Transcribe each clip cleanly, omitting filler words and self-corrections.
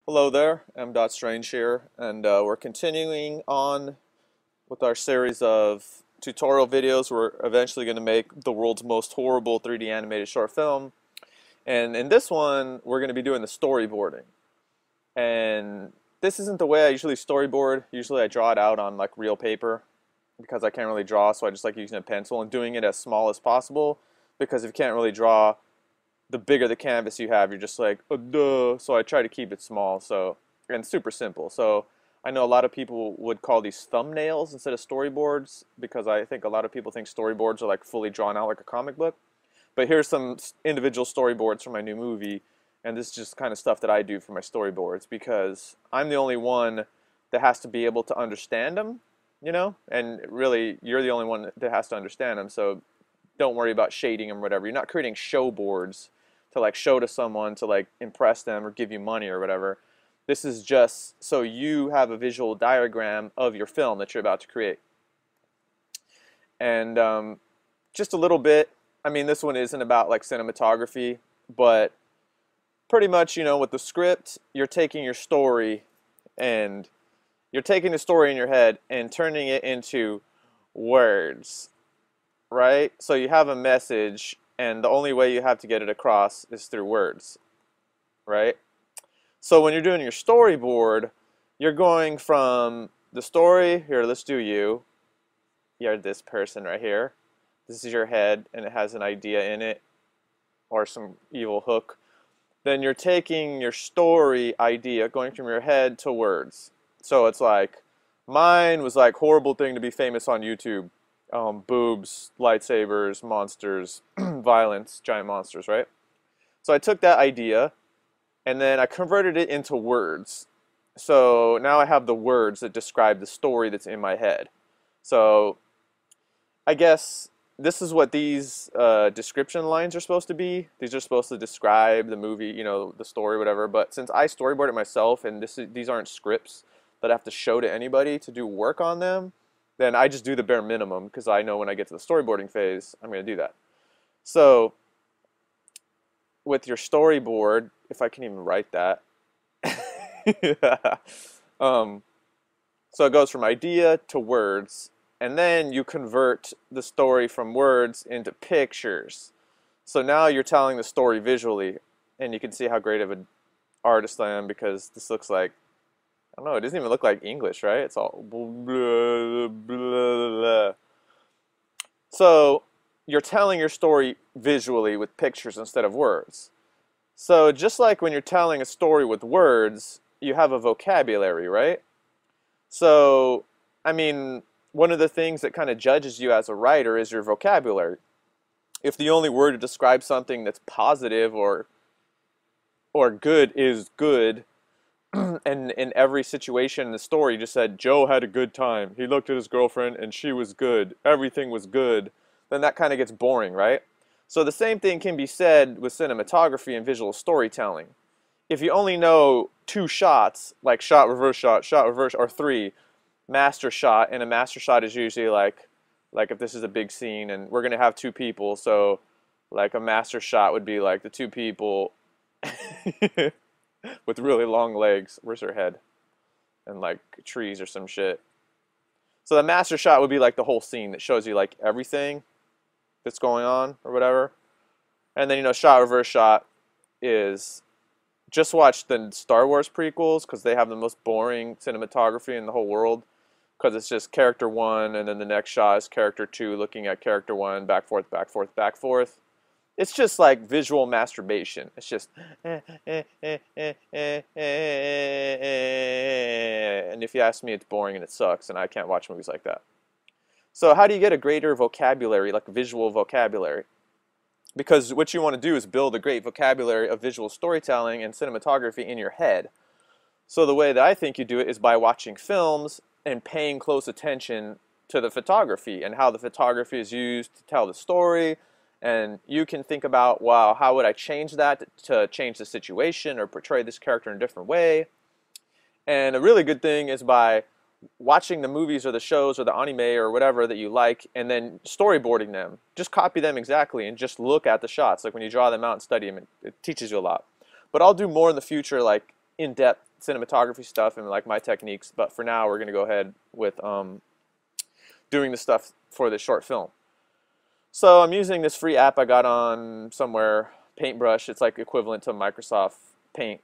Hello there, M.Strange here, and we're continuing on with our series of tutorial videos. We're eventually going to make the world's most horrible 3D animated short film, and in this one, we're going to be doing the storyboarding. And this isn't the way I usually storyboard. Usually I draw it out on like real paper because I can't really draw, so I just like using a pencil and doing it as small as possible because if you can't really draw, the bigger the canvas you have, you're just like, oh, duh. So I try to keep it small, and super simple. So I know a lot of people would call these thumbnails instead of storyboards because I think a lot of people think storyboards are like fully drawn out like a comic book. But here's some individual storyboards for my new movie, and this is just kind of stuff that I do for my storyboards because I'm the only one that has to be able to understand them, and really you're the only one that has to understand them. So don't worry about shading them or whatever. You're not creating show boards to like show to someone to like impress them or give you money or whatever. This is just so you have a visual diagram of your film that you're about to create. And just a little bit, I mean, this one isn't about like cinematography, but pretty much, with the script, you're taking your story and you're taking the story in your head and turning it into words, right? So you have a message and the only way you have to get it across is through words, right? So when you're doing your storyboard, you're going from the story, here, let's do you. You're this person right here. This is your head, and it has an idea in it, or some evil hook. Then you're taking your story idea, going from your head to words. So it's like, mine was like, horrible thing to be famous on YouTube. Boobs, lightsabers, monsters, violence, giant monsters, right? So I took that idea and then I converted it into words. So now I have the words that describe the story that's in my head. So I guess this is what these description lines are supposed to be. These are supposed to describe the movie, the story, whatever. But since I storyboard it myself and these aren't scripts that I have to show to anybody to do work on them, then I just do the bare minimum because I know when I get to the storyboarding phase, I'm going to do that. So with your storyboard, if I can even write that, so it goes from idea to words, and then you convert the story from words into pictures. So now you're telling the story visually, and you can see how great of an artist I am because this looks like, I don't know, it doesn't even look like English, right? It's all blah, blah, blah. So you're telling your story visually with pictures instead of words. So just like when you're telling a story with words, you have a vocabulary, right? So, I mean, one of the things that kind of judges you as a writer is your vocabulary. If the only word to describe something that's positive or good is good, and in every situation in the story you just said Joe had a good time, he looked at his girlfriend and she was good, everything was good, then that kind of gets boring, right? So the same thing can be said with cinematography and visual storytelling. If you only know 2 shots, like shot, reverse, or 3, master shot, and a master shot is usually like if this is a big scene and we're going to have 2 people, so like a master shot would be like the 2 people with really long legs. Where's her head? And like trees or some shit. So the master shot would be like the whole scene that shows you like everything that's going on or whatever. And then shot reverse shot is just watch the Star Wars prequels because they have the most boring cinematography in the whole world because it's just character 1 and then the next shot is character 2 looking at character 1, back forth, back forth, back forth. It's just like visual masturbation. It's just and if you ask me, it's boring and it sucks and I can't watch movies like that. So how do you get a greater vocabulary, like visual vocabulary? Because what you want to do is build a great vocabulary of visual storytelling and cinematography in your head. So the way that I think you do it is by watching films and paying close attention to the photography and how the photography is used to tell the story. And you can think about, wow, how would I change that to change the situation or portray this character in a different way? And a really good thing is by watching the movies or the shows or the anime or whatever that you like and then storyboarding them. Just copy them exactly and just look at the shots. Like when you draw them out and study them, it teaches you a lot. But I'll do more in the future, like in-depth cinematography stuff and like my techniques, but for now we're gonna go ahead with doing the stuff for this short film. So I'm using this free app I got on somewhere, Paintbrush. It's like equivalent to Microsoft Paint,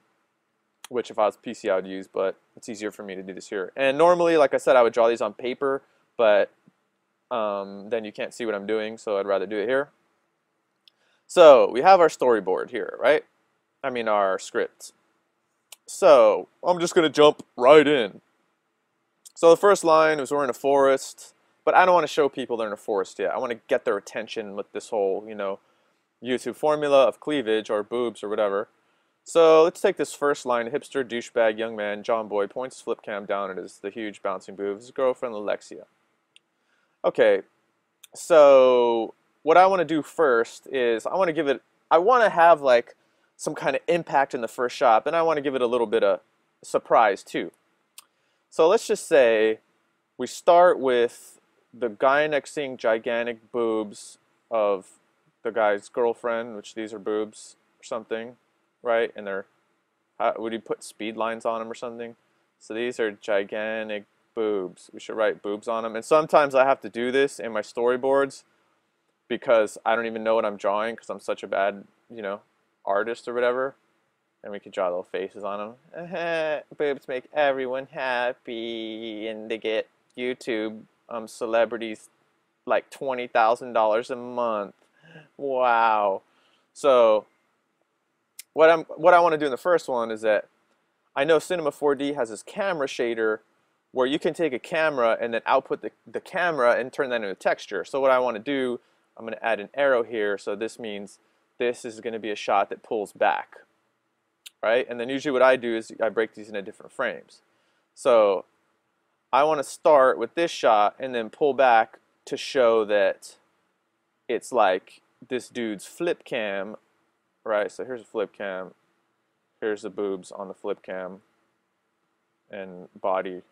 which if I was PC I would use, but it's easier for me to do this here. And normally, like I said, I would draw these on paper, but then you can't see what I'm doing, so I'd rather do it here. So we have our storyboard here, right? I mean our script. So I'm just gonna jump right in. So the first line is we're in a forest, but I don't want to show people they're in a forest yet. I want to get their attention with this whole, you know, YouTube formula of cleavage or boobs or whatever. So let's take this first line. Hipster, douchebag, young man, John Boy points his flip cam down at the huge bouncing boobs. His girlfriend, Alexia. Okay, so what I want to do first is I want to have like some kind of impact in the first shot, and I want to give it a little bit of surprise too. So let's just say we start with the guy next seeing gigantic boobs of the guy's girlfriend, which these are boobs or something, right? And they're, would you put speed lines on them or something? So these are gigantic boobs. We should write boobs on them. And sometimes I have to do this in my storyboards because I don't even know what I'm drawing because I'm such a bad, you know, artist or whatever. And we could draw little faces on them. Boobs make everyone happy, and they get YouTube celebrities like $20,000 a month. Wow. So what I want to do in the first one is that I know Cinema 4D has this camera shader where you can take a camera and then output the camera and turn that into a texture. So what I want to do, I'm going to add an arrow here. So this means this is going to be a shot that pulls back, right? And then usually what I do is I break these into different frames. So I want to start with this shot and then pull back to show that it's like this dude's flip cam, right? So here's a flip cam. Here's the boobs on the flip cam and body.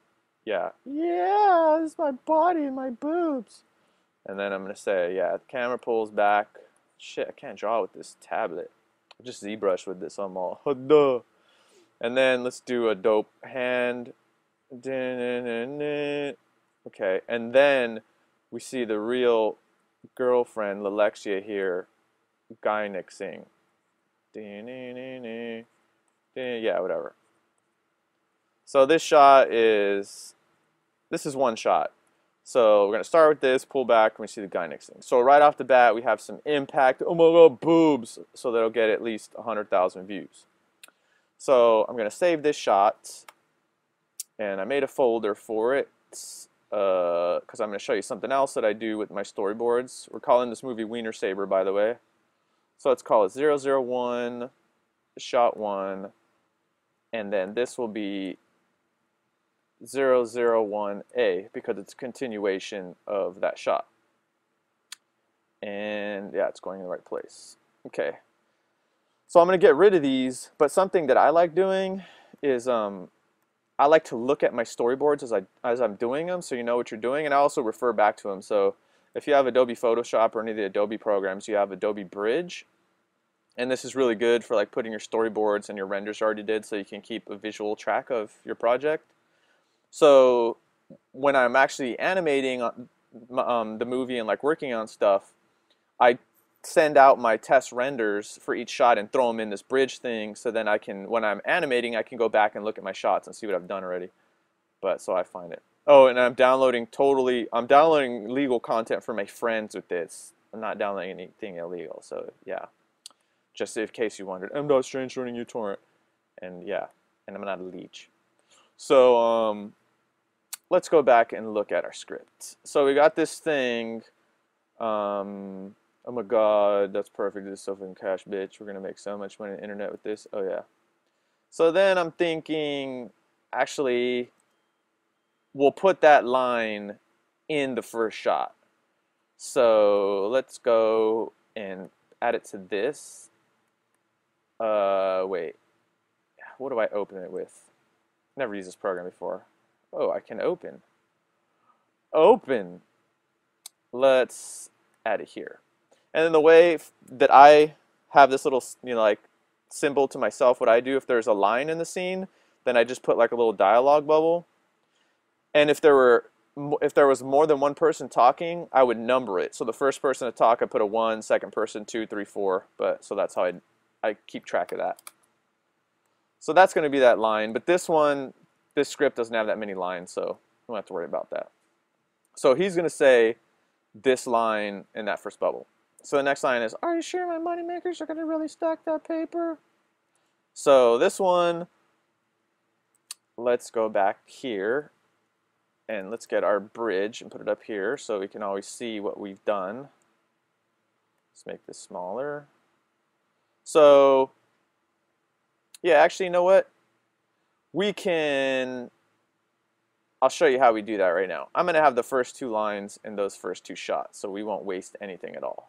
Yeah, this is my body and my boobs. And then I'm going to say, yeah, the camera pulls back. Shit, I can't draw with this tablet. I just ZBrush with this. I'm all, duh. And then let's do a dope hand. Okay, and then we see the real girlfriend, Alexia here, gynexing. Yeah, whatever. So this is one shot. So we're going to start with this, pull back, and we see the gynexing. So right off the bat, we have some impact. Oh my God, boobs! So that'll get at least 100,000 views. So I'm going to save this shot, and I made a folder for it because I'm going to show you something else that I do with my storyboards. We're calling this movie Wiener Saber, by the way. So let's call it 001, shot 1, and then this will be 001A because it's a continuation of that shot. And yeah, it's going in the right place. Okay. So I'm going to get rid of these, but something that I like doing is I like to look at my storyboards as I'm doing them, so you know what you're doing, and I also refer back to them. So if you have Adobe Photoshop or any of the Adobe programs, you have Adobe Bridge, and this is really good for like putting your storyboards and your renders you already did, so you can keep a visual track of your project. So when I'm actually animating the movie and like working on stuff, I send out my test renders for each shot and throw them in this bridge thing, so then I can, when I'm animating, I can go back and look at my shots and see what I've done already. But so I find it. Oh, and I'm downloading legal content for my friends with this. I'm not downloading anything illegal. So yeah, just in case you wondered, I'm not strange running uTorrent, and yeah, and I'm not a leech. So let's go back and look at our script. So we got this thing. Oh my God, that's perfect. This is so fucking cash, bitch. We're gonna make so much money on the internet with this. Oh yeah. So then I'm thinking, actually, we'll put that line in the first shot. So let's go and add it to this. Wait. What do I open it with? Never used this program before. Oh, I can open. Open. Let's add it here. And then the way that I have this little, you know, like symbol to myself, what I do if there's a line in the scene, then I just put like a little dialogue bubble. And if there was more than one person talking, I would number it. So the first person to talk, I put a 1, second person 2, 3, 4. But so that's how I keep track of that. So that's going to be that line. But this script doesn't have that many lines, so we don't have to worry about that. So he's going to say this line in that first bubble. So the next line is, "Are you sure my moneymakers are going to really stack that paper?" So this one, let's go back here and let's get our bridge and put it up here so we can always see what we've done. Let's make this smaller. So yeah, actually, you know what? I'll show you how we do that right now. I'm going to have the first 2 lines in those first 2 shots, so we won't waste anything at all.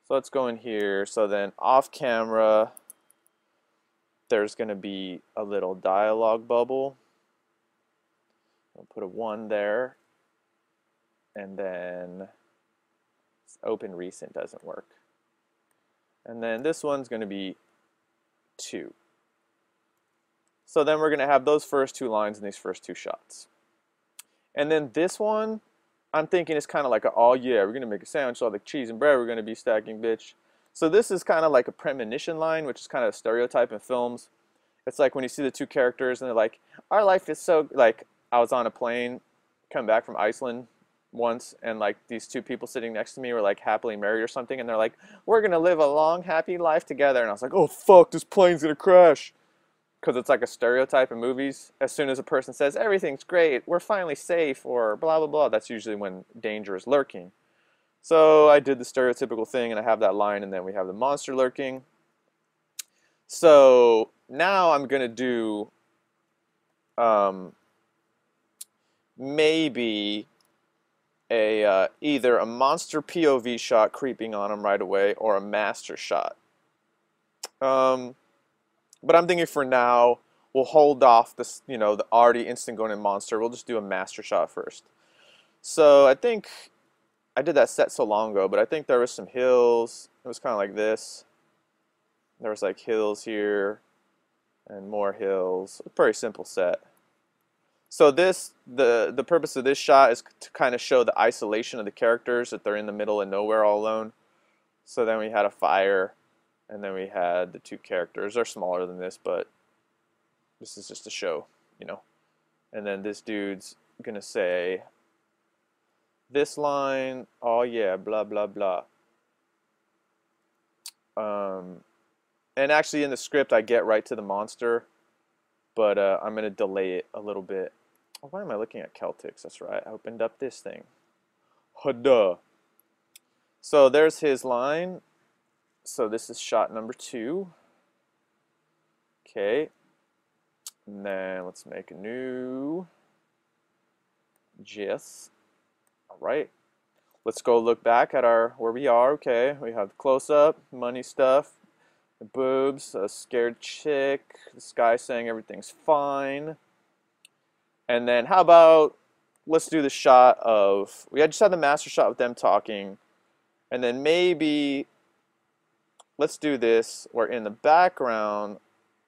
So let's go in here. So then off camera, there's going to be a little dialogue bubble. I'll put a 1 there. And then open recent doesn't work. And then this one's going to be 2. So then we're going to have those first 2 lines in these first 2 shots. And then this one, I'm thinking it's kind of like oh yeah, we're going to make a sandwich, all the cheese and bread we're going to be stacking, bitch. So this is kind of like a premonition line, which is kind of a stereotype in films. It's like when you see the 2 characters and they're like, our life is so, like, I was on a plane coming back from Iceland once, and like these 2 people sitting next to me were like happily married or something, and they're like, we're going to live a long, happy life together. And I was like, oh fuck, this plane's going to crash. Because it's like a stereotype in movies. As soon as a person says, everything's great, we're finally safe, or blah, blah, blah, that's usually when danger is lurking. So I did the stereotypical thing, and I have that line, and then we have the monster lurking. So now I'm going to do maybe either a monster POV shot creeping on him right away, or a master shot. But I'm thinking for now, we'll hold off this, the already instant going in monster. We'll just do a master shot first. So I think I did that set so long ago, but I think there was some hills. It was kind of like this. There was like hills here and more hills. A pretty simple set. So the purpose of this shot is to kind of show the isolation of the characters, that they're in the middle of nowhere all alone. So then we had a fire. And then we had the 2 characters. They're smaller than this, but this is just a show, And then this dude's going to say this line, oh yeah, blah, blah, blah. And actually in the script, I get right to the monster, but I'm going to delay it a little bit. Oh, why am I looking at Celtics? That's right. I opened up this thing. Huda. So there's his line. So this is shot number 2. Okay. And then let's make a new GIF. All right. Let's go look back at where we are. Okay. We have the close-up, money stuff, the boobs, a scared chick, this guy saying everything's fine. And then how about let's do the shot of, we just had the master shot with them talking. And then maybe let's do this where in the background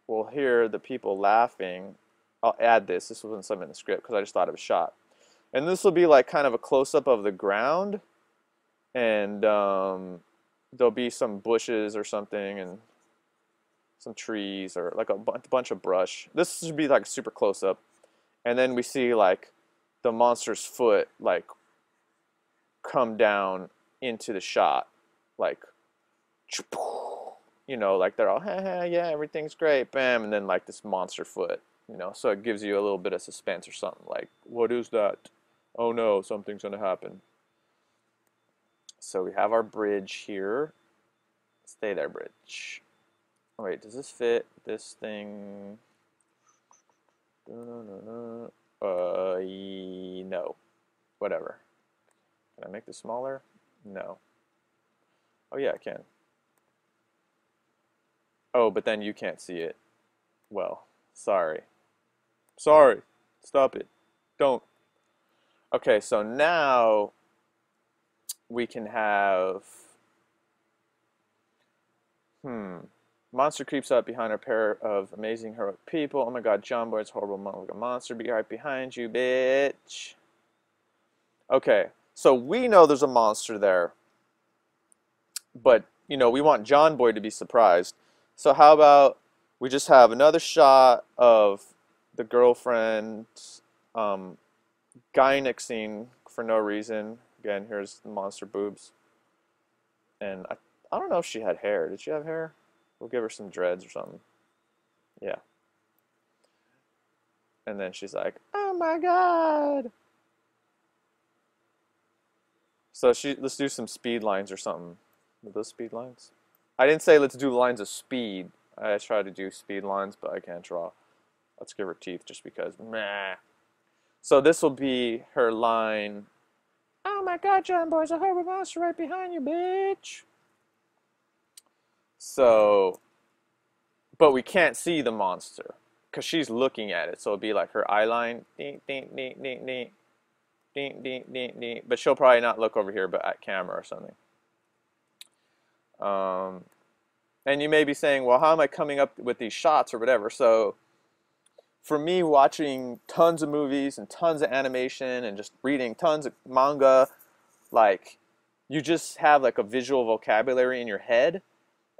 we'll hear the people laughing. I'll add this. This wasn't something in the script because I just thought it was shot. And this will be like kind of a close-up of the ground. And there'll be some bushes or something and some trees or like a bunch of brush. This should be like super close-up. And then we see like the monster's foot like come down into the shot. Like, like they're all, yeah, everything's great, bam, and then like this monster foot, so it gives you a little bit of suspense or something, like, what is that? Oh no, something's gonna happen. So we have our bridge here. Stay there, bridge. Oh wait, does this fit this thing? No. Whatever. Can I make this smaller? No. Oh yeah, I can. Oh, but then you can't see it. Well, sorry. Sorry. Stop it. Don't. Okay, so now we can have Monster creeps up behind a pair of amazing heroic people. Oh my god, John Boy's horrible monster be right behind you, bitch. Okay, so we know there's a monster there, but you know, we want John Boy to be surprised. So how about we just have another shot of the girlfriend gynexing for no reason. Again, here's the monster boobs. And I don't know if she had hair. Did she have hair? We'll give her some dreads or something. Yeah. And then she's like, oh my god. So let's do some speed lines or something. Are those speed lines? I didn't say let's do lines of speed. I tried to do speed lines, but I can't draw. Let's give her teeth just because. Meh. So this will be her line. Oh my god, John Boy's a horrible monster right behind you, bitch. So, but we can't see the monster because she's looking at it. So it'll be like her eye line. Ding, ding, ding, ding, ding. Ding, ding, ding, ding. But she'll probably not look over here, but at camera or something. And you may be saying, well, how am I coming up with these shots or whatever? So for me, watching tons of movies and tons of animation and just reading tons of manga, like you just have like a visual vocabulary in your head.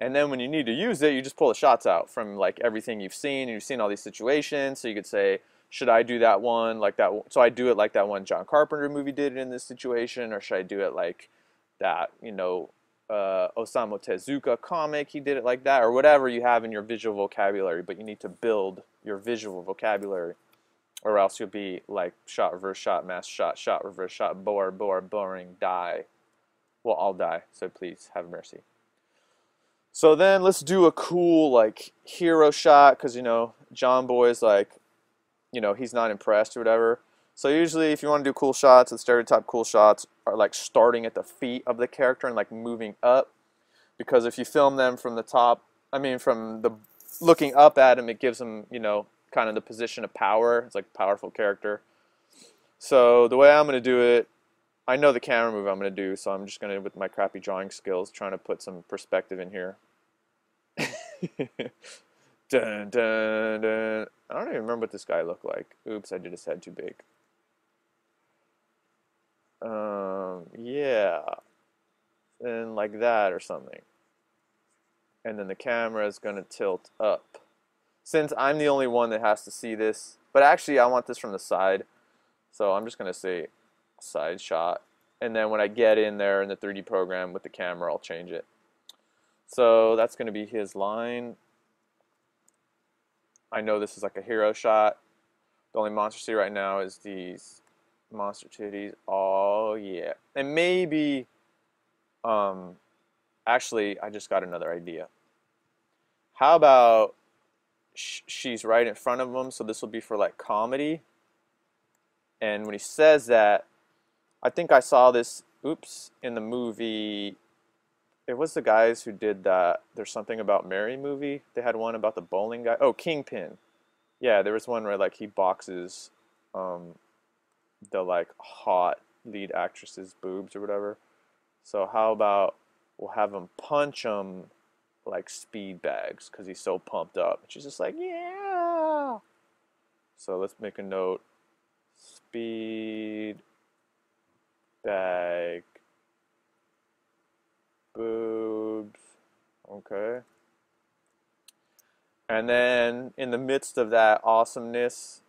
And then when you need to use it, you just pull the shots out from like everything you've seen. And you've seen all these situations. So you could say, should I do that one like that? So I do it like that one John Carpenter movie did in this situation, or should I do it like that, you know, Osamu Tezuka comic, he did it like that, or whatever you have in your visual vocabulary, but you need to build your visual vocabulary, or else you'll be like shot, reverse shot, mass shot, shot, reverse shot, boring, die. Well, I'll die, so please have mercy. So then let's do a cool like hero shot, because you know, John Boy's like, you know, he's not impressed or whatever. So usually if you want to do cool shots, the stereotype cool shots are like starting at the feet of the character and like moving up. Because if you film them from the top, I mean from the looking up at him, it gives him, you know, kind of the position of power. It's like a powerful character. So the way I'm going to do it, I know the camera move I'm going to do, so I'm just going to, with my crappy drawing skills, trying to put some perspective in here. Dun, dun, dun. I don't even remember what this guy looked like. Oops, I did his head too big. Yeah. And like that or something. And then the camera is going to tilt up. Since I'm the only one that has to see this, but actually I want this from the side. So I'm just going to say side shot. And then when I get in there in the 3D program with the camera, I'll change it. So that's going to be his line. I know this is like a hero shot. The only monster I see right now is these monster titties. Oh yeah. And maybe actually I just got another idea. How about she's right in front of him, so this will be for like comedy. And when he says that, I think I saw this, oops, in the movie. It was the guys who did that There's Something About Mary movie. They had one about the bowling guy. Oh, Kingpin. Yeah, there was one where like he boxes the like hot lead actress's boobs or whatever. So how about we'll have him punch him like speed bags because he's so pumped up. And she's just like, yeah. So let's make a note. Speed bag boobs. Okay. And then in the midst of that awesomeness,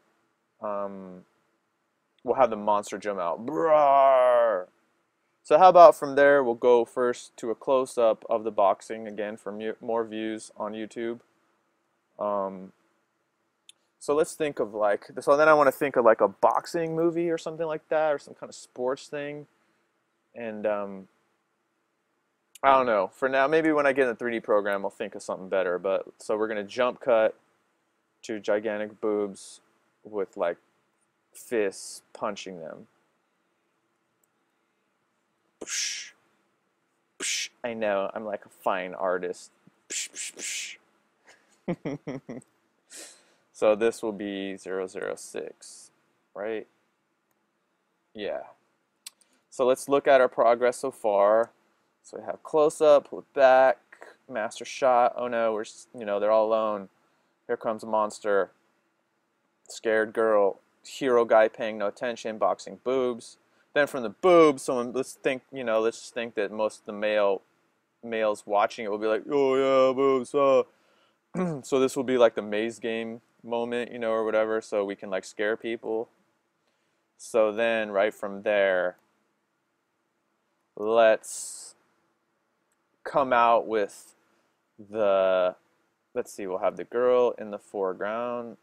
we'll have the monster jump out. Brawr! So how about from there we'll go first to a close-up of the boxing again for more views on YouTube. So let's think of like, so then I want to think of like a boxing movie or something like that, or some kind of sports thing. And I don't know. For now, maybe when I get in the 3D program, I'll think of something better. But so we're gonna jump cut to gigantic boobs with like fists punching them. Psh, psh, I know, I'm like a fine artist. Psh, psh, psh. So this will be 006, right? Yeah. So let's look at our progress so far. So we have close up, with back, master shot. Oh no, they're all alone. Here comes a monster. Scared girl. Hero guy paying no attention, boxing boobs. Then from the boobs, let's just think that most of the males watching it will be like, oh yeah, boobs. So this will be like the maze game moment, or whatever, so we can like scare people. So then right from there, let's come out with let's see, we'll have the girl in the foreground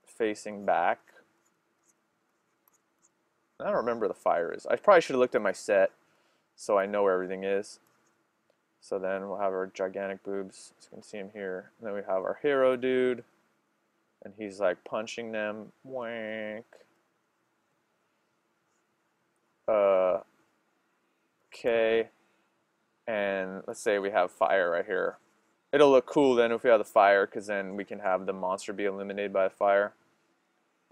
facing back. I don't remember where the fire is. I probably should have looked at my set so I know where everything is. So then we'll have our gigantic boobs. So you can see him here. And then we have our hero dude. And he's like punching them. Wank. Okay. And let's say we have fire right here. It'll look cool then if we have the fire, because then we can have the monster be eliminated by the fire.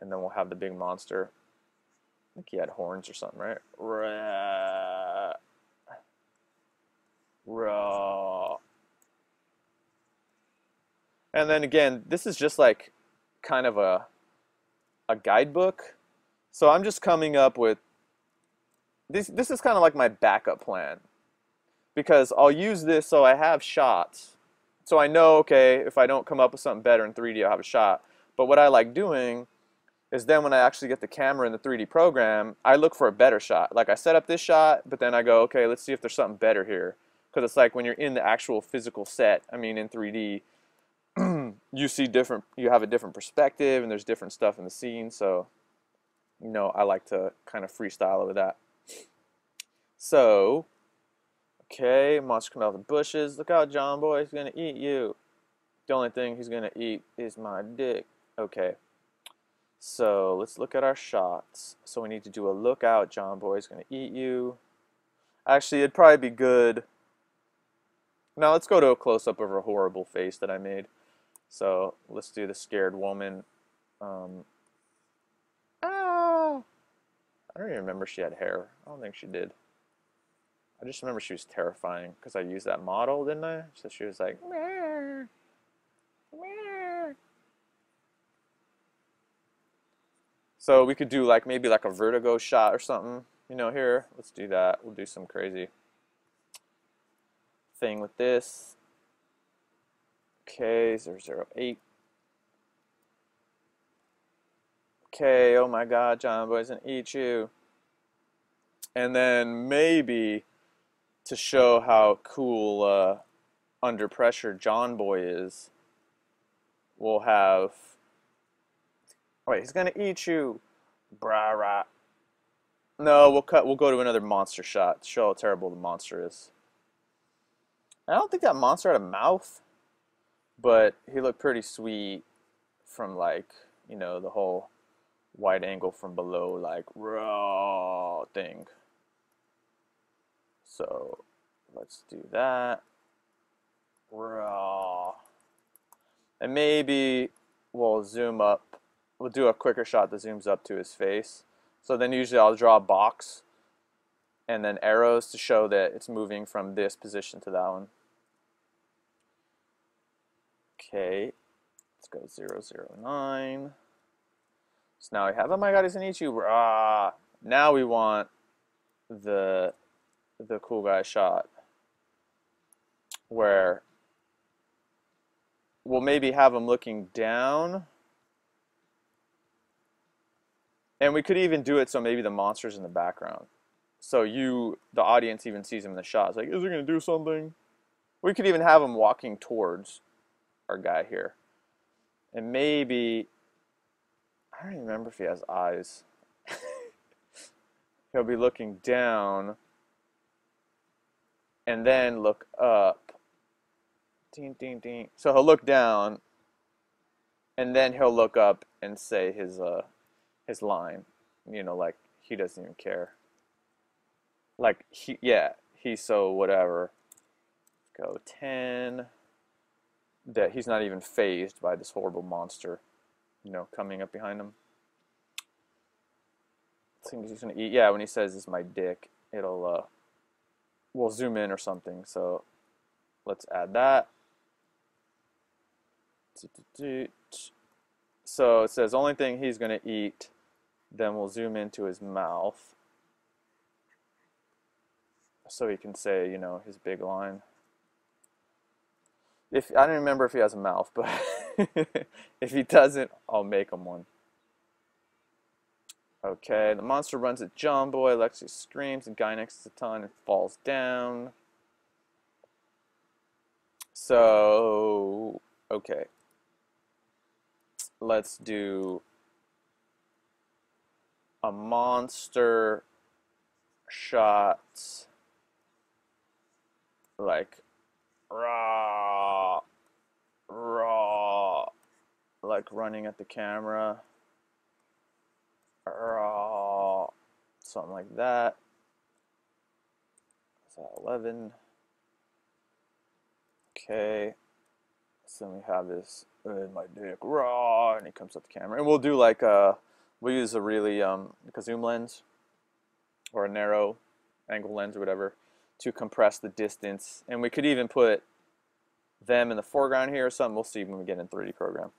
And then we'll have the big monster. I think he had horns or something, right? Raw. And then again, this is just like kind of a guidebook. So I'm just coming up with this is kind of like my backup plan, because I'll use this so I have shots. So I know, okay, if I don't come up with something better in 3D, I'll have a shot. But what I like doing is then when I actually get the camera in the 3D program, I look for a better shot. Like I set up this shot, but then I go, okay, let's see if there's something better here. Because it's like when you're in the actual physical set, I mean in 3D, you have a different perspective and there's different stuff in the scene. So, I like to kind of freestyle over that. So, okay, monster come out of the bushes. Look out, John boy, he's gonna eat you. The only thing he's gonna eat is my dick. Okay. So let's look at our shots. So we need to do a look out, John boy is gonna eat you. Actually, it'd probably be good. Now let's go to a close-up of her horrible face that I made. So let's do the scared woman. I don't even remember she had hair. I don't think she did. I just remember she was terrifying because I used that model, didn't I? So she was like, meh, meh. So we could do like maybe like a vertigo shot or something. Here, let's do that. We'll do some crazy thing with this. Okay, 008. Okay, oh my god, John boy's gonna eat you. And then maybe to show how cool under pressure John boy is, we'll have, wait, he's gonna eat you. Brah rah. No, we'll go to another monster shot to show how terrible the monster is. I don't think that monster had a mouth, but he looked pretty sweet from like, the whole wide angle from below, like raw thing. So let's do that. Raw. And maybe we'll zoom up. We'll do a quicker shot that zooms up to his face. So then usually I'll draw a box and then arrows to show that it's moving from this position to that one. Okay, let's go 009. So now we have, oh my god, he's gonna eat you. Rah. Now we want the cool guy shot where we'll maybe have him looking down. And we could even do it so maybe the monster's in the background. So the audience even sees him in the shot. It's like, is he gonna do something? We could even have him walking towards our guy here. And maybe, I don't even remember if he has eyes. He'll be looking down and then look up. Ding, ding, ding. So he'll look down and then he'll look up and say his line. Like he doesn't even care. Like he's so whatever. Go 10. That he's not even fazed by this horrible monster, coming up behind him. I think he's gonna eat. Yeah, when he says it's my dick, we'll zoom in or something. So let's add that. So it says only thing he's going to eat. Then we'll zoom into his mouth so he can say, you know, his big line. If I don't remember if he has a mouth, but if he doesn't, I'll make him one. Okay, the monster runs at John Boy. Lexi screams, and guy next to the ton and falls down. So, okay. Let's do a monster shot, like raw, raw, like running at the camera, raw, something like that. So 11. Okay. So then we have this my dick raw, and he comes up the camera, and we'll do like we'll use a really like a zoom lens or a narrow angle lens or whatever to compress the distance, and we could even put them in the foreground here or something. We'll see when we get in 3D program.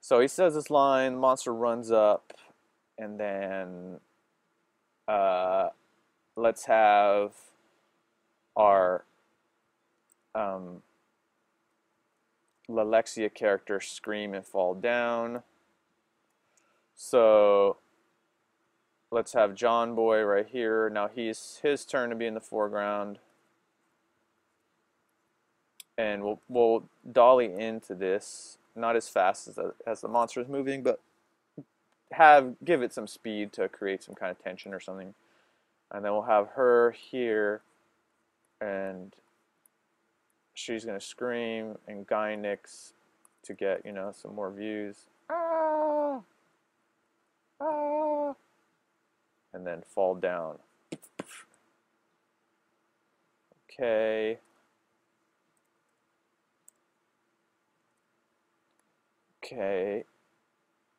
So he says this line, the monster runs up, and then let's have our Lelexia character scream and fall down. So let's have John Boy right here. Now he's his turn to be in the foreground, and we'll dolly into this, not as fast as the monster is moving, but give it some speed to create some kind of tension or something. And then we'll have her here, and she's gonna scream, and Guy nicks to get, you know, some more views. Ah, ah, and then fall down. Okay. Okay.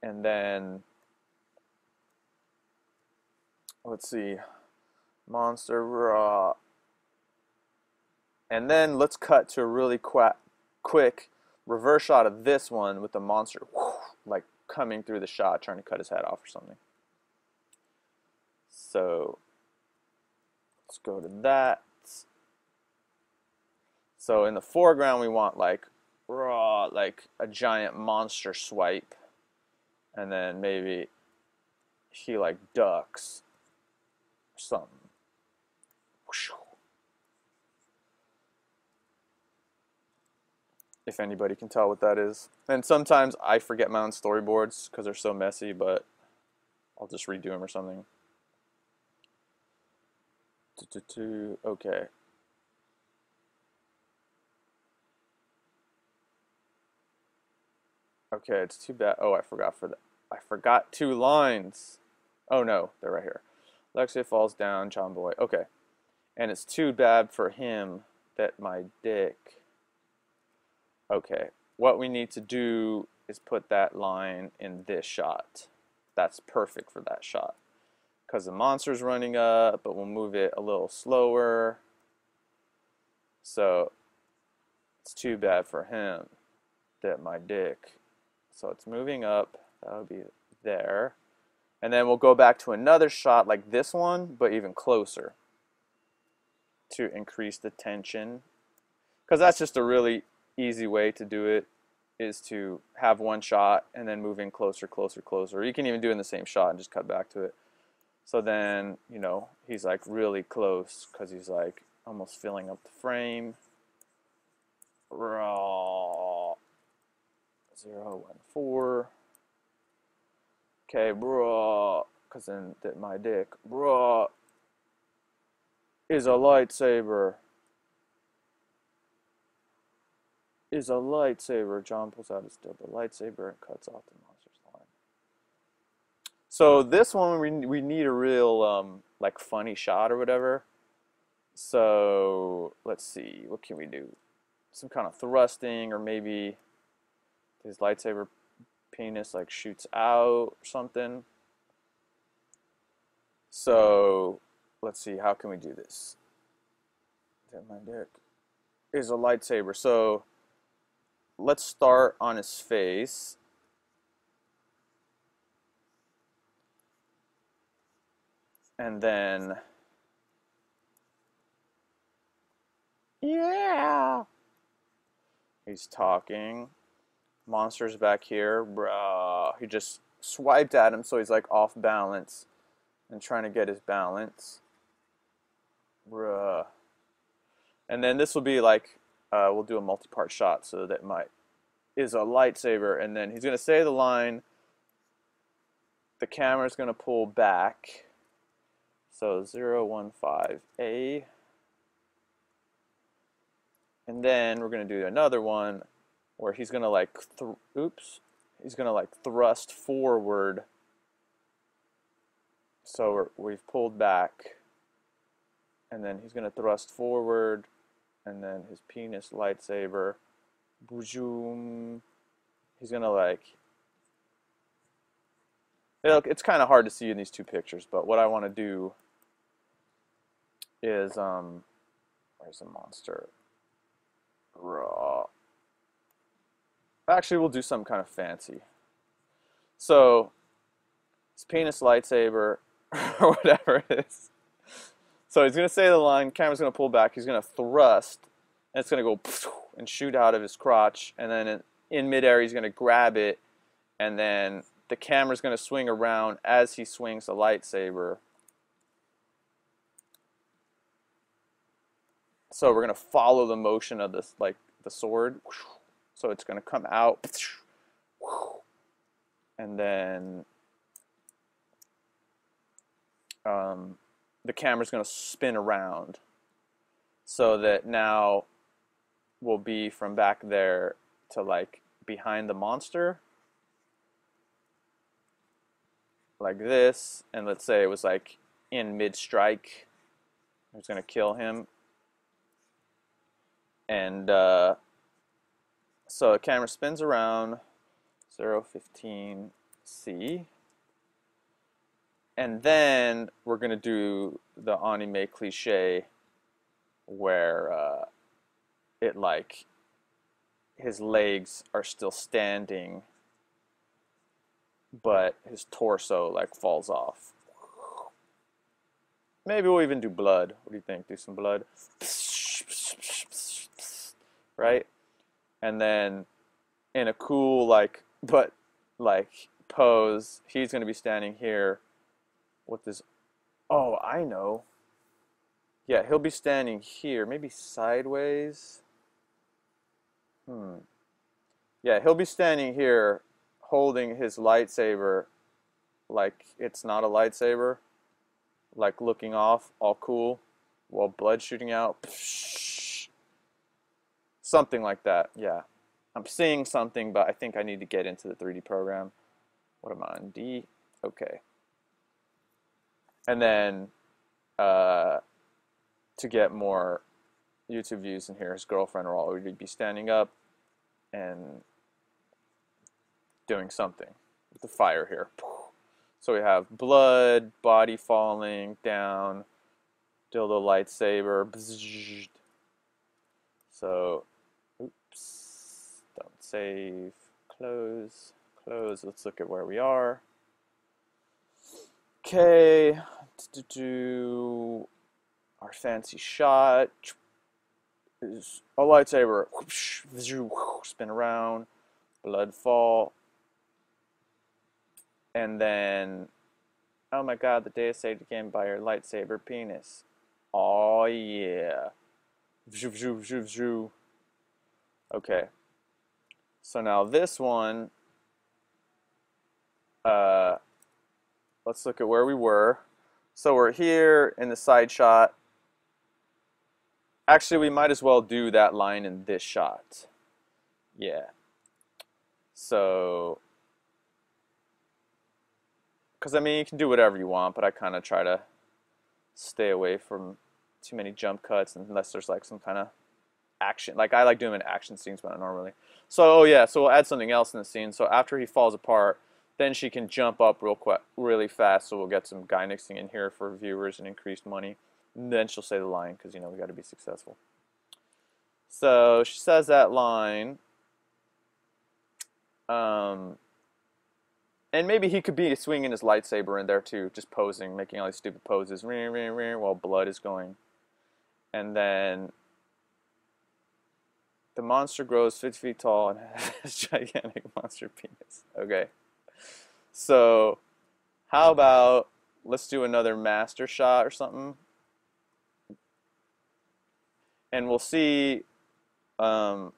And then let's see, monster raw. And then let's cut to a really quick reverse shot of this one with the monster like coming through the shot, trying to cut his head off or something. So let's go to that. So in the foreground we want like raw, like a giant monster swipe, and then maybe he like ducks or something. If anybody can tell what that is. And sometimes I forget my own storyboards because they're so messy, but I'll just redo them or something. Okay. Okay, it's too bad. Oh, I forgot 2 lines. Oh no, they're right here. Lexia falls down, John Boy. Okay. And it's too bad for him that my dick. Okay, what we need to do is put that line in this shot. That's perfect for that shot. Because the monster's running up, but we'll move it a little slower. So it's too bad for him that my dick. So it's moving up. That'll be there. And then we'll go back to another shot like this one, but even closer to increase the tension. Because that's just a really easy way to do it, is to have one shot and then move in closer, closer, closer. You can even do it in the same shot and just cut back to it. So then, you know, he's like really close because he's like almost filling up the frame. Raw. 0, 1, 4. Okay, bro. Because then my dick, bro, is a lightsaber. Is a lightsaber. John pulls out his double lightsaber and cuts off the monster's line. So this one we need a real like funny shot or whatever. So let's see, what can we do? Some kind of thrusting, or maybe his lightsaber penis like shoots out or something. So let's see, how can we do this? Is that my dick? is a lightsaber. So let's start on his face. And then, yeah, he's talking. Monster's back here, bruh. He just swiped at him, so he's like off balance and trying to get his balance, bruh. And then this will be like, we'll do a multi-part shot so that my is a lightsaber, and then he's gonna say the line. The camera's gonna pull back. So 015A. And then we're going to do another one where he's going to like, he's going to like thrust forward. So we've pulled back. And then he's going to thrust forward. And then his penis lightsaber. Boom. He's going to like, it's kind of hard to see in these two pictures, but what I want to do is, where's the monster? Raw. Actually, we'll do some kind of fancy. So, his penis lightsaber, or whatever it is. So he's going to say the line, camera's going to pull back, he's going to thrust, and it's going to go and shoot out of his crotch, and then in midair he's going to grab it, and then the camera's going to swing around as he swings the lightsaber. So we're going to follow the motion of this, like the sword. So it's going to come out. And then the camera's going to spin around. So that now we'll be from back there to like behind the monster. Like this. And let's say it was like in mid-strike. I was going to kill him. And so the camera spins around 015C, and then we're gonna do the anime cliche where it like his legs are still standing, but his torso like falls off. Maybe we'll even do blood. What do you think? Do some blood. Right? And then in a cool like pose, he's going to be standing here with this, oh, I know. Yeah, he'll be standing here, maybe sideways. Yeah, he'll be standing here holding his lightsaber like it's not a lightsaber, like looking off, all cool, while blood shooting out. Something like that, yeah. I'm seeing something, but I think I need to get into the 3D program. What am I on? D? Okay. And then, to get more YouTube views in here, his girlfriend will already be standing up and doing something with the fire here. So we have blood, body falling down, dildo lightsaber. So, oops, don't save, close, close. Let's look at where we are. Okay, to do our fancy shot is a lightsaber. Spin around, blood fall, and then, oh my God, the day is saved again by your lightsaber penis. Oh yeah. Okay, so now this one, let's look at where we were. So we're here in the side shot. Actually, we might as well do that line in this shot. Yeah. So, because I mean, you can do whatever you want, but I kind of try to stay away from too many jump cuts unless there's like some kind of action. Like I like doing action scenes, but not normally. So, oh yeah, so we'll add something else in the scene. So after he falls apart, then she can jump up real quick, really fast. So we'll get some guy nixing in here for viewers and increased money. And then she'll say the line because, you know, we got to be successful. So she says that line. Um, and maybe he could be swinging his lightsaber in there too, just posing, making all these stupid poses while blood is going. And then the monster grows 50 feet tall and has a gigantic monster penis. Okay. So, how about let's do another master shot or something? And we'll see um,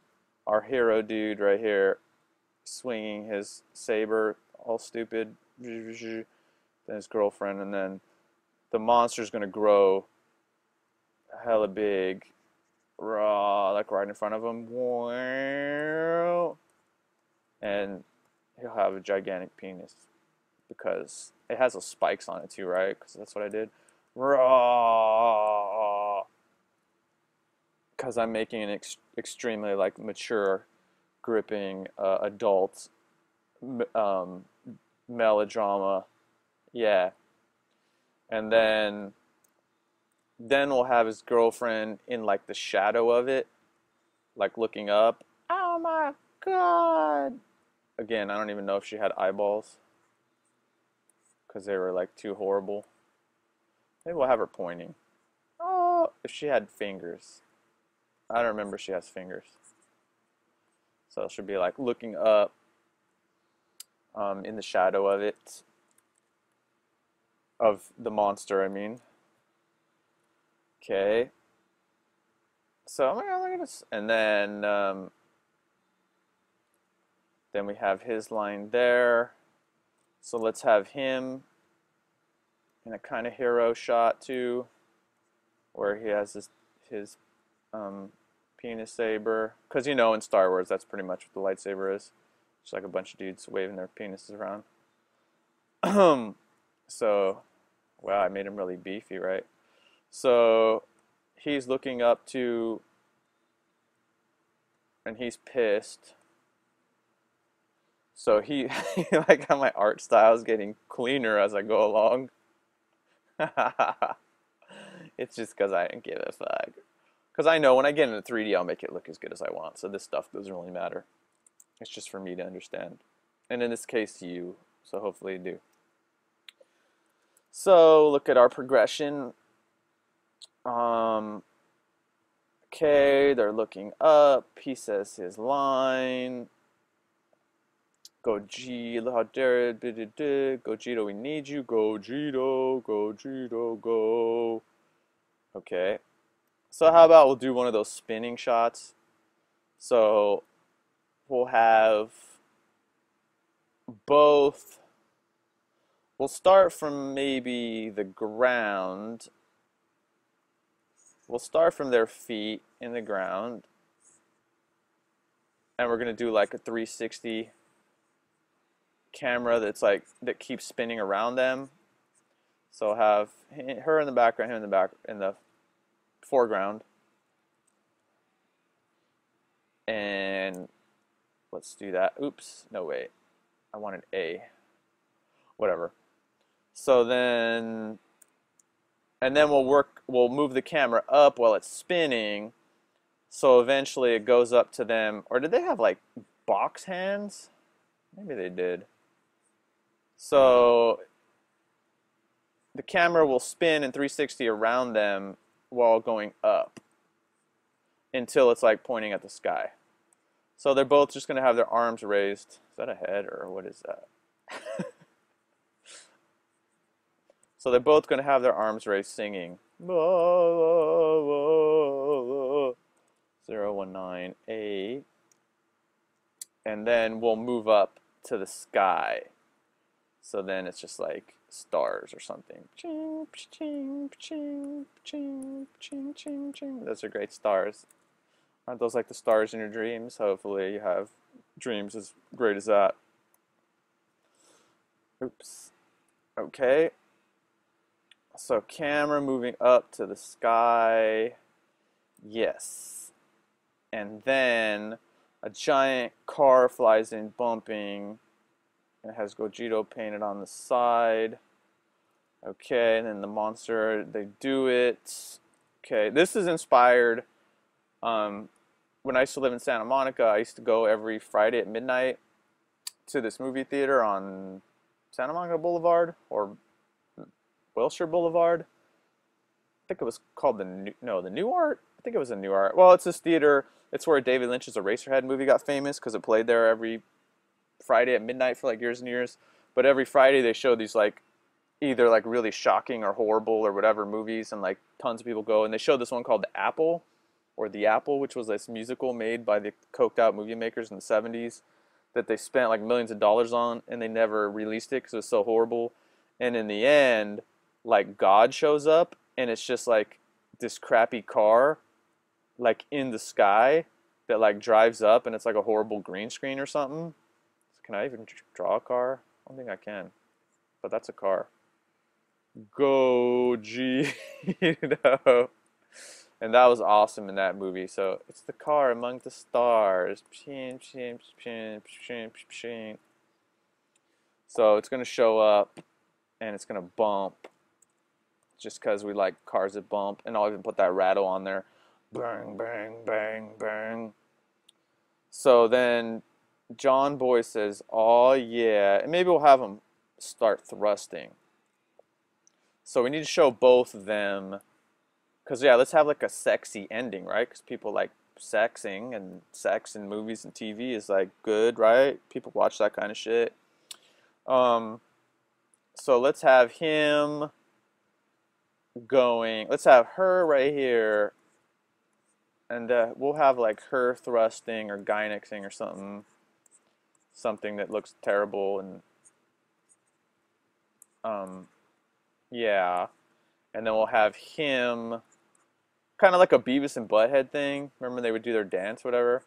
our hero dude right here swinging his saber all stupid. Then his girlfriend, and then the monster's gonna grow hella big, raw, like right in front of him. And he'll have a gigantic penis because it has those spikes on it too, right? Because that's what I did. Raw. Because I'm making an extremely like mature, gripping adult melodrama. Yeah. And then we'll have his girlfriend in like the shadow of it, like looking up. Oh my God. Again, I don't even know if she had eyeballs because they were like too horrible. Maybe we'll have her pointing. Oh, if she had fingers. I don't remember if she has fingers. So she'll be like looking up in the shadow of it, of the monster, I mean. Okay. So, oh my God, look at this. And then we have his line there. So let's have him in a kind of hero shot too, where he has his penis saber. Because you know in Star Wars that's pretty much what the lightsaber is. It's like a bunch of dudes waving their penises around. So, wow, I made him really beefy, right? So he's looking up to, and he's pissed. So he, like how my art style is getting cleaner as I go along. It's just because I didn't give a fuck. Because I know when I get into 3D, I'll make it look as good as I want. So this stuff doesn't really matter. It's just for me to understand. And in this case, you. So hopefully you do. So look at our progression. Okay, they're looking up. He says his line. Gogeta, how dare it, Gogeta, we need you. Gogeta, Gogeta, go. Okay. So how about we'll do one of those spinning shots. So we'll have both. We'll start from maybe the ground. We'll start from their feet in the ground. And we're going to do like a 360 camera that's like that keeps spinning around them. So I'll have her in the background, him in the foreground. And let's do that. Oops, no wait. I wanted A. Whatever. So then, and then we'll move the camera up while it's spinning. So eventually it goes up to them. Or did they have like box hands? Maybe they did. So the camera will spin in 360 around them while going up until it's like pointing at the sky. So they're both just going to have their arms raised. Is that a head or what is that? So they're both going to have their arms raised singing 019A. And then we'll move up to the sky. So then it's just like stars or something. Those are great stars. Aren't those like the stars in your dreams? Hopefully you have dreams as great as that. Oops. Okay. So camera moving up to the sky. Yes. And then a giant car flies in bumping. It has Gogeta painted on the side. Okay, and then the monster, they do it. Okay, this is inspired when I used to live in Santa Monica, I used to go every Friday at midnight to this movie theater on Santa Monica Boulevard or Wilshire Boulevard. I think it was called the New, no, the New Art. I think it was a New Art. Well, it's this theater. It's where David Lynch's Eraserhead movie got famous because it played there every Friday at midnight for like years and years. But every Friday they show these like either like really shocking or horrible or whatever movies, and like tons of people go. And they showed this one called The Apple, or The Apple, which was this musical made by the coked out movie makers in the 70s that they spent like millions of dollars on, and they never released it because it was so horrible. And in the end, like God shows up, and it's just like this crappy car like in the sky that like drives up, and it's like a horrible green screen or something. Can I even draw a car? I don't think I can, but that's a car. Gogeta. And that was awesome in that movie. So it's the car among the stars. So it's gonna show up and it's gonna bump just because we like cars that bump, and I'll even put that rattle on there. Bang, bang, bang, bang. So then John Boy says, "Oh yeah," and maybe we'll have him start thrusting. So we need to show both of them, because yeah, let's have like a sexy ending, right? Because people like sexing, and sex in movies and TV is like good, right? People watch that kind of shit. Um, so let's have him going. Let's have her right here, and we'll have like her thrusting or gynexing or something that looks terrible, and um, yeah, and then we'll have him kind of like a Beavis and Butthead thing. Remember they would do their dance, whatever,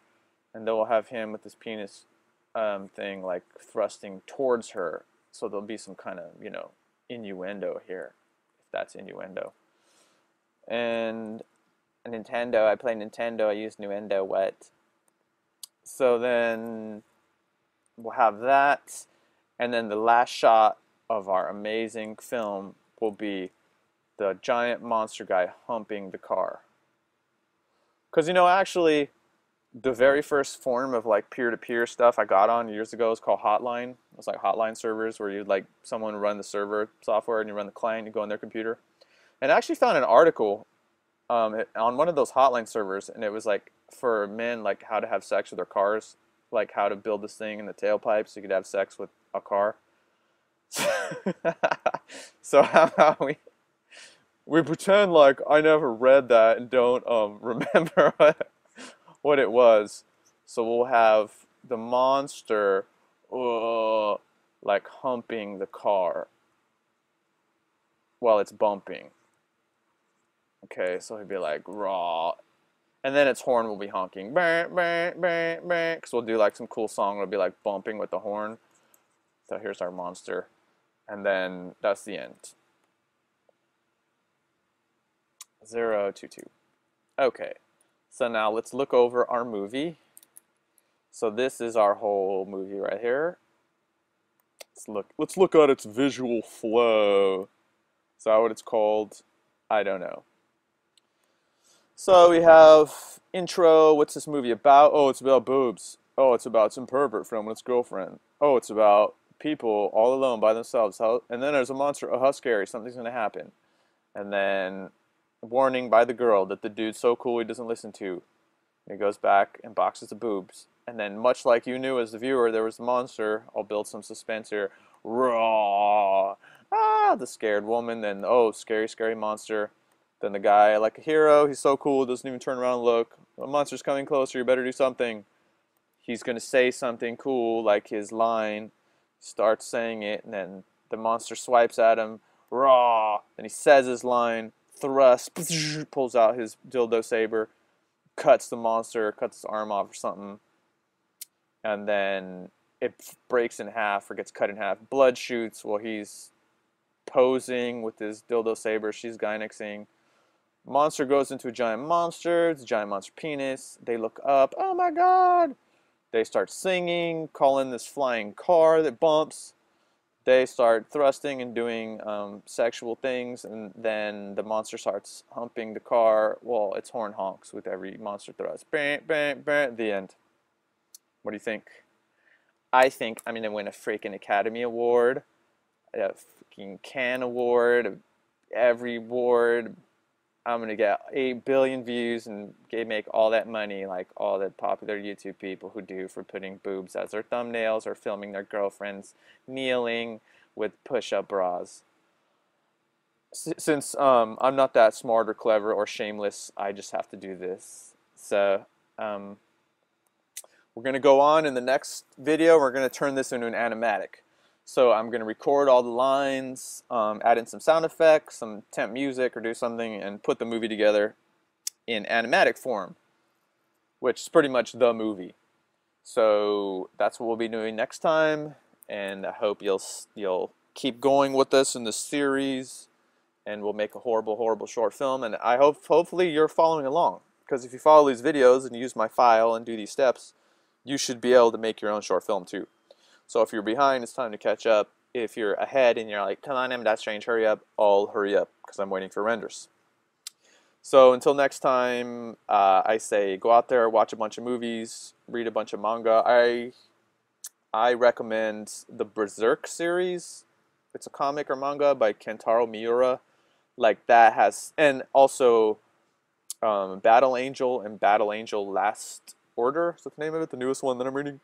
and then we'll have him with this penis thing like thrusting towards her. So there'll be some kind of innuendo here, if that's innuendo. And Nintendo, I play Nintendo. I use Nuendo. What? So then we'll have that, and then the last shot of our amazing film will be the giant monster guy humping the car. Because actually, the very first form of like peer-to-peer stuff I got on years ago was called Hotline. It was like hotline servers where you'd like someone run the server software and you run the client, you go on their computer. And I actually found an article on one of those hotline servers, and it was like for men, like how to have sex with their cars, like how to build this thing in the tailpipe so you could have sex with a car. So how we pretend like I never read that and don't remember what it was. So we'll have the monster like humping the car while it's bumping. Okay, so he'd be like raw, and then its horn will be honking, bang, bang, bang, bang. Cause we'll do like some cool song. It'll be like bumping with the horn. So here's our monster, and then that's the end. 022. Okay, so now let's look over our movie. So this is our whole movie right here. Let's look at its visual flow. Is that what it's called? I don't know. So we have intro. What's this movie about? Oh, it's about boobs. Oh, it's about some pervert filming its girlfriend. Oh, it's about people all alone by themselves. And then there's a monster. Oh, how scary. Something's going to happen. And then warning by the girl that the dude's so cool he doesn't listen to. And he goes back and boxes the boobs. And then much like you knew as the viewer, there was the monster. I'll build some suspense here. Raw. Ah, the scared woman. Then, oh, scary, scary monster. Then the guy, like a hero, he's so cool, doesn't even turn around and look. The monster's coming closer, you better do something. He's going to say something cool, like his line. Starts saying it, and then the monster swipes at him. Raw! Then he says his line. Thrust. Pulls out his dildo saber. Cuts the monster, cuts his arm off or something. And then it breaks in half or gets cut in half. Blood shoots while he's posing with his dildo saber. She's gynexing. Monster goes into a giant monster. It's a giant monster penis. They look up. Oh my god! They start singing, call in this flying car that bumps. they start thrusting and doing sexual things, and then the monster starts humping the car. Well, its horn honks with every monster thrust. Bang, bang, bang. The end. What do you think? I think I'm gonna win a freaking Academy Award, a freaking Cannes Award, every award. I'm gonna get 8 billion views and make all that money like all the popular YouTube people who do for putting boobs as their thumbnails or filming their girlfriends kneeling with push-up bras. Since I'm not that smart or clever or shameless, I just have to do this. So um, we're gonna go on in the next video. We're gonna turn this into an animatic. So I'm going to record all the lines, add in some sound effects, some temp music, or do something, and put the movie together in animatic form, which is pretty much the movie. So that's what we'll be doing next time, and I hope you'll keep going with us in this series, and we'll make a horrible, horrible short film. And I hopefully you're following along, because if you follow these videos and use my file and do these steps, you should be able to make your own short film too. So if you're behind, it's time to catch up. If you're ahead and you're like, come on, that's strange, hurry up, I'll hurry up because I'm waiting for renders. So until next time, I say go out there, watch a bunch of movies, read a bunch of manga. I recommend the Berserk series. It's a comic or manga by Kentaro Miura. Like that has, and also Battle Angel and Battle Angel Last Order. Is that the name of it? The newest one that I'm reading.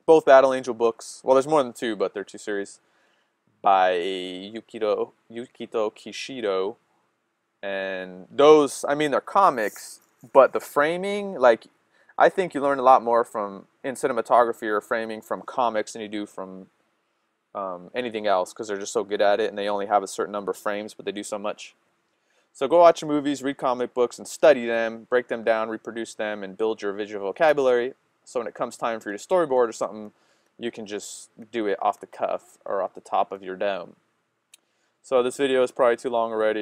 Both Battle Angel books. Well, there's more than two, but they're two series by Yukito Kishido. And those, I mean, they're comics, but the framing, like, I think you learn a lot more in cinematography or framing from comics than you do from anything else, because they're just so good at it, and they only have a certain number of frames, but they do so much. So go watch your movies, read comic books, and study them, break them down, reproduce them, and build your visual vocabulary. So when it comes time for you to storyboard or something, you can just do it off the cuff or off the top of your dome. So this video is probably too long already.